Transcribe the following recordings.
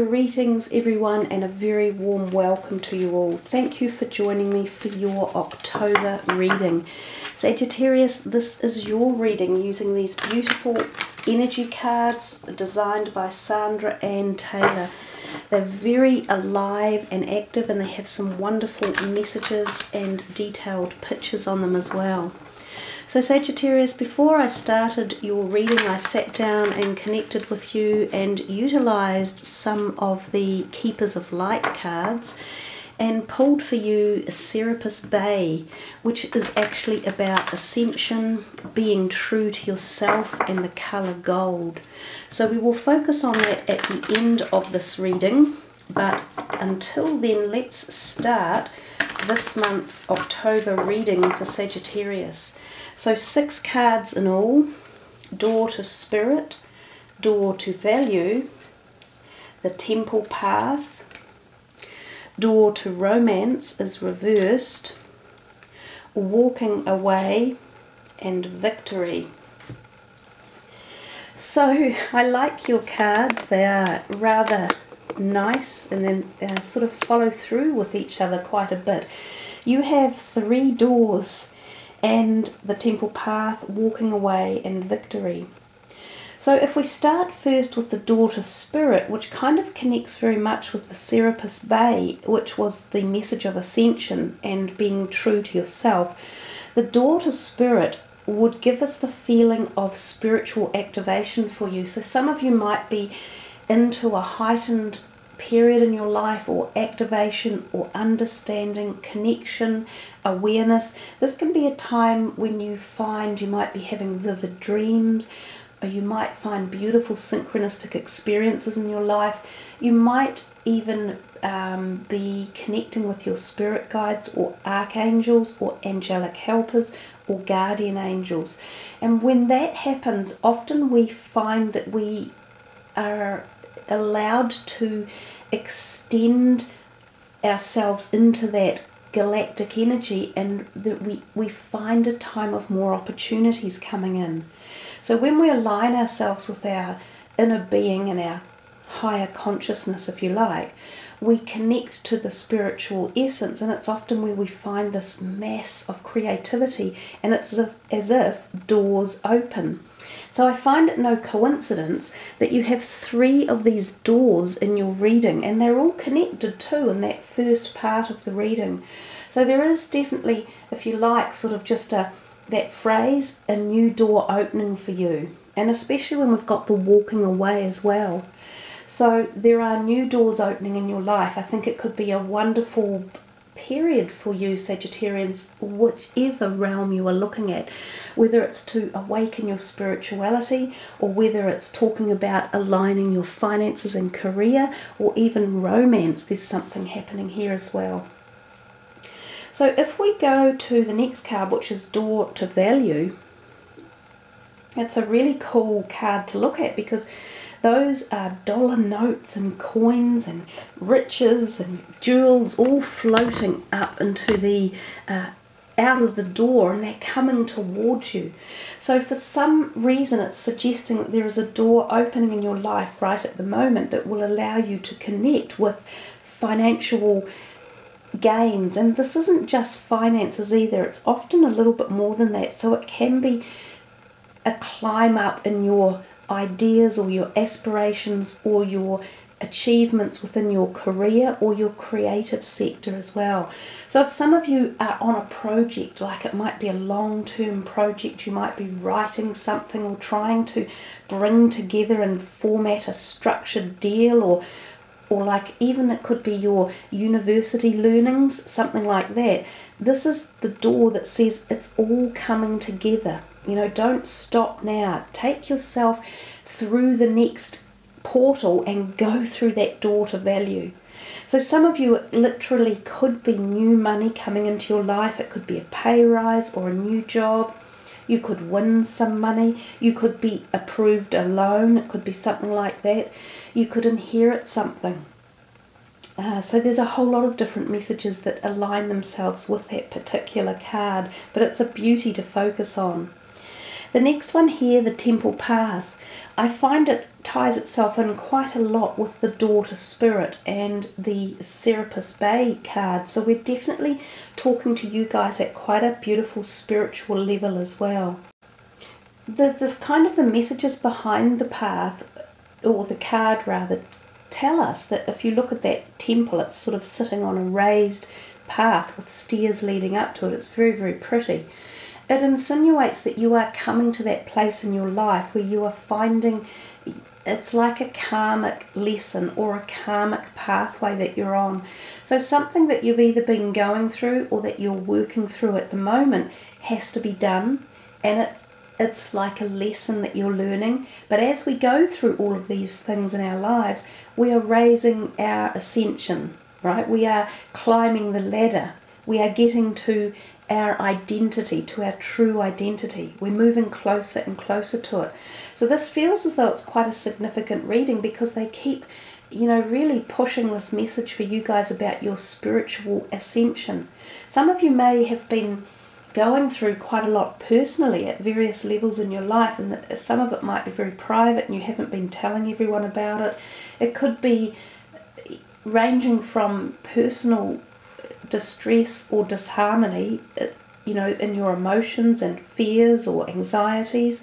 Greetings everyone, and a very warm welcome to you all. Thank you for joining me for your October reading. Sagittarius, this is your reading using these beautiful energy cards designed by Sandra Ann Taylor. They're very alive and active, and they have some wonderful messages and detailed pictures on them as well. So Sagittarius, before I started your reading, I sat down and connected with you and utilized some of the Keepers of Light cards and pulled for you Serapis Bay, which is actually about ascension, being true to yourself, and the color gold. So we will focus on that at the end of this reading, but until then, let's start this month's October reading for Sagittarius. So 6 cards in all: Door to Spirit, Door to Value, the Temple Path, Door to Romance is reversed, Walking Away, and Victory. So I like your cards. They are rather nice, and then sort of follow through with each other quite a bit. You have 3 doors and the Temple Path, Walking Away, and Victory. So if we start first with the Door to Spirit, which kind of connects very much with the Serapis Bay, which was the message of ascension and being true to yourself, the Door to Spirit would give us the feeling of spiritual activation for you. So some of you might be into a heightened period in your life, or activation, or understanding, connection, awareness. This can be a time when you find you might be having vivid dreams, or you might find beautiful synchronistic experiences in your life. You might even be connecting with your spirit guides, or archangels, or angelic helpers, or guardian angels. And when that happens, often we find that we are allowed to extend ourselves into that galactic energy, and that we find a time of more opportunities coming in. So when we align ourselves with our inner being and our higher consciousness, if you like, we connect to the spiritual essence, and it's often where we find this mass of creativity, and it's as if doors open. So I find it no coincidence that you have 3 of these doors in your reading, and they're all connected too in that first part of the reading. So there is definitely, if you like, sort of just that phrase, a new door opening for you, and especially when we've got the walking away as well. So there are new doors opening in your life. I think it could be a wonderful period for you, Sagittarians, whichever realm you are looking at, whether it's to awaken your spirituality, or whether it's talking about aligning your finances and career, or even romance. There's something happening here as well. So if we go to the next card, which is Door to Value, it's a really cool card to look at, because those are dollar notes and coins and riches and jewels all floating up into the out of the door, and they're coming towards you. So for some reason, it's suggesting that there is a door opening in your life right at the moment that will allow you to connect with financial gains. And this isn't just finances either, it's often a little bit more than that. So it can be a climb up in your ideas, or your aspirations, or your achievements within your career, or your creative sector as well. So if some of you are on a project, like it might be a long-term project, you might be writing something, or trying to bring together and format a structured deal, or like even it could be your university learnings, something like that. This is the door that says it's all coming together. You know, don't stop now. Take yourself through the next portal and go through that Door to Value. So some of you, it literally could be new money coming into your life. It could be a pay rise or a new job. You could win some money. You could be approved a loan. It could be something like that. You could inherit something. So there's a whole lot of different messages that align themselves with that particular card, but it's a beauty to focus on. The next one here, the Temple Path. I find it ties itself in quite a lot with the daughter spirit and the Serapis Bay card. So we're definitely talking to you guys at quite a beautiful spiritual level as well. The kind of the messages behind the path, or the card rather, tell us that if you look at that temple, it's sort of sitting on a raised path with stairs leading up to it. It's very, very pretty. It insinuates that you are coming to that place in your life where you are finding, it's like a karmic lesson or a karmic pathway that you're on. So something that you've either been going through or that you're working through at the moment has to be done, and it's like a lesson that you're learning. But as we go through all of these things in our lives, we are raising our ascension, right? We are climbing the ladder. We are getting to our identity, to our true identity. We're moving closer and closer to it. So this feels as though it's quite a significant reading, because they keep, really pushing this message for you guys about your spiritual ascension. Some of you may have been going through quite a lot personally at various levels in your life, and some of it might be very private and you haven't been telling everyone about it. It could be ranging from personal distress or disharmony, in your emotions and fears or anxieties,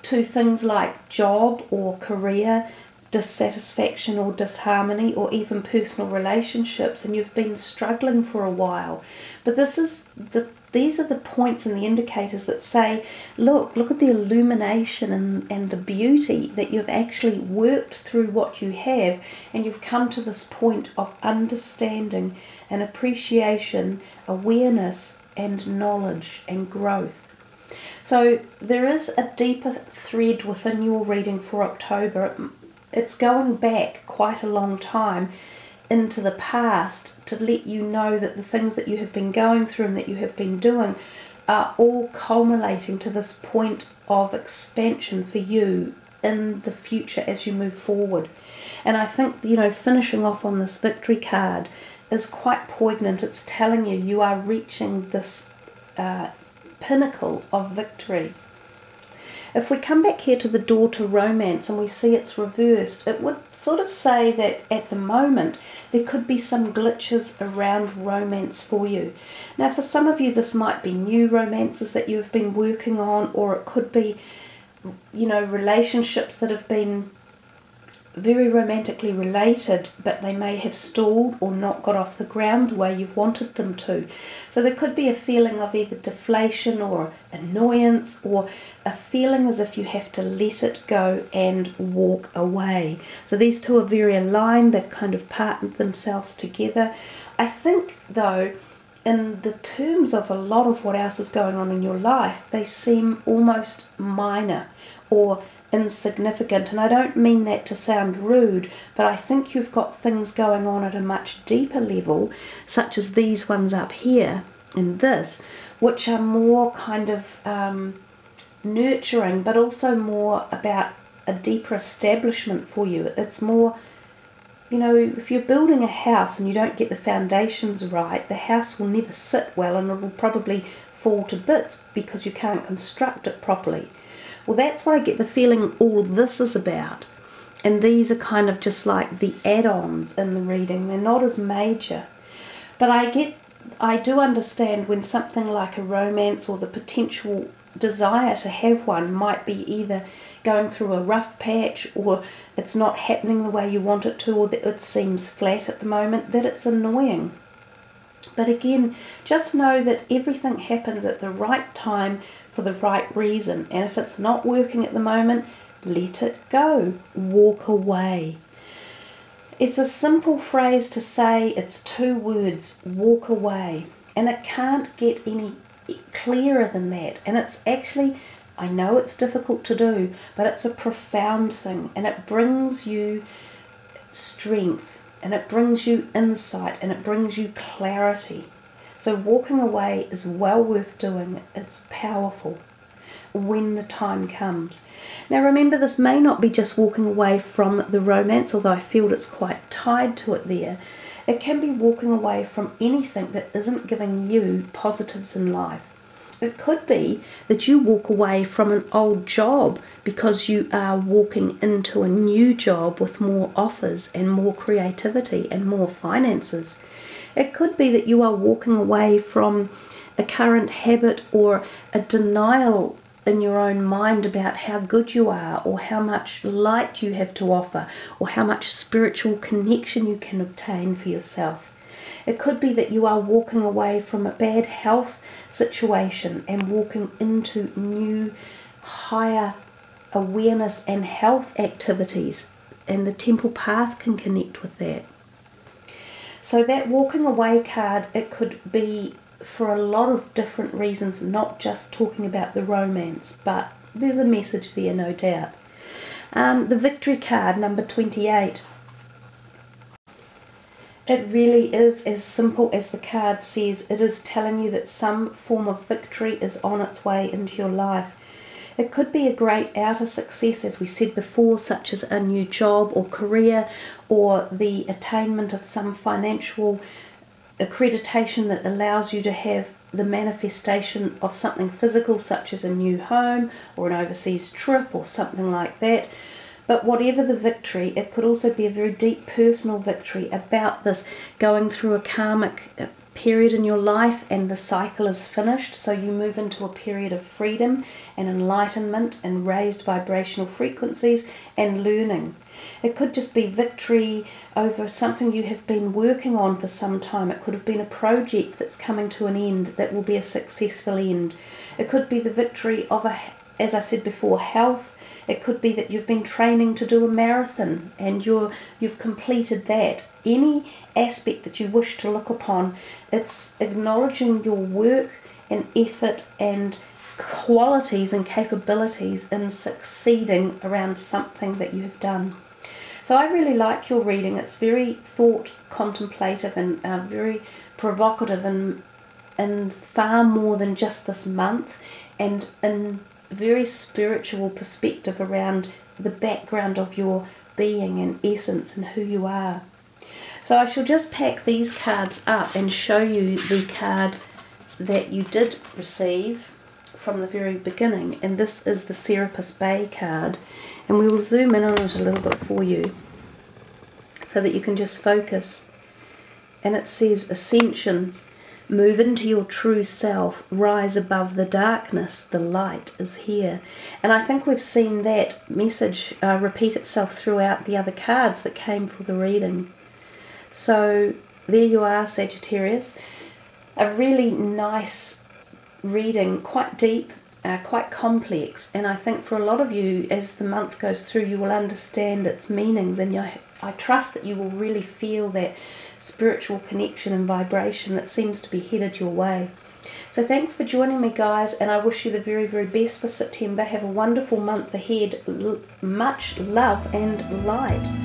to things like job or career dissatisfaction or disharmony, or even personal relationships, and you've been struggling for a while. But these are the points and the indicators that say, look at the illumination and the beauty that you've actually worked through what you have, and you've come to this point of understanding and appreciation, awareness and knowledge and growth. So there is a deeper thread within your reading for October. It's going back quite a long time into the past to let you know that the things that you have been going through and that you have been doing are all culminating to this point of expansion for you in the future as you move forward. And I think, finishing off on this victory card is quite poignant. It's telling you you are reaching this pinnacle of victory. If we come back here to the door to romance and we see it's reversed, it would sort of say that at the moment there could be some glitches around romance for you. Now, for some of you this might be new romances that you've been working on, or it could be, relationships that have been very romantically related, but they may have stalled or not got off the ground the way you've wanted them to. So there could be a feeling of either deflation or annoyance, or a feeling as if you have to let it go and walk away. So these two are very aligned. They've kind of partnered themselves together. I think, though, in the terms of a lot of what else is going on in your life, they seem almost minor or insignificant. And I don't mean that to sound rude, but I think you've got things going on at a much deeper level, such as these ones up here in this, which are more kind of nurturing, but also more about a deeper establishment for you. It's more, if you're building a house and you don't get the foundations right, the house will never sit well, and it will probably fall to bits because you can't construct it properly. Well, that's what I get the feeling all this is about. And these are kind of just like the add-ons in the reading. They're not as major. But I do understand when something like a romance or the potential desire to have one might be either going through a rough patch, or it's not happening the way you want it to, or that it seems flat at the moment, that it's annoying. But again, just know that everything happens at the right time for the right reason. And if it's not working at the moment, let it go. Walk away. It's a simple phrase to say. It's 2 words, walk away. And it can't get any clearer than that. And it's actually, I know it's difficult to do, but it's a profound thing. And it brings you strength, and it brings you insight, and it brings you clarity. So walking away is well worth doing. It's powerful when the time comes. Now remember, this may not be just walking away from the romance, although I feel it's quite tied to it there. It can be walking away from anything that isn't giving you positives in life. It could be that you walk away from an old job because you are walking into a new job with more offers and more creativity and more finances. It could be that you are walking away from a current habit or a denial in your own mind about how good you are, or how much light you have to offer, or how much spiritual connection you can obtain for yourself. It could be that you are walking away from a bad health situation and walking into new, higher awareness and health activities, and the temple path can connect with that. So that walking away card, it could be for a lot of different reasons, not just talking about the romance, but there's a message there, no doubt. The victory card, number 28. It really is as simple as the card says. It is telling you that some form of victory is on its way into your life. It could be a great outer success, as we said before, such as a new job or career, or the attainment of some financial accreditation that allows you to have the manifestation of something physical, such as a new home or an overseas trip or something like that. But whatever the victory, it could also be a very deep personal victory about this going through a karmic period in your life, and the cycle is finished, so you move into a period of freedom and enlightenment and raised vibrational frequencies and learning. It could just be victory over something you have been working on for some time. It could have been a project that's coming to an end that will be a successful end. It could be the victory of, as I said before, health. It could be that you've been training to do a marathon and you've completed that. Any aspect that you wish to look upon, it's acknowledging your work and effort and qualities and capabilities in succeeding around something that you have done. So I really like your reading. It's very thought contemplative and very provocative, and far more than just this month, and in very spiritual perspective around the background of your being and essence and who you are. So I shall just pack these cards up and show you the card that you did receive from the very beginning, and this is the Serapis Bay card, and we will zoom in on it a little bit for you so that you can just focus. And it says Ascension. Move into your true self, rise above the darkness, the light is here. And I think we've seen that message repeat itself throughout the other cards that came for the reading. So there you are, Sagittarius. A really nice reading, quite deep, quite complex, and I think for a lot of you, as the month goes through, you will understand its meanings, and I trust that you will really feel that spiritual connection and vibration that seems to be headed your way. So thanks for joining me, guys, and I wish you the very, very best for September. Have a wonderful month ahead. Much love and light.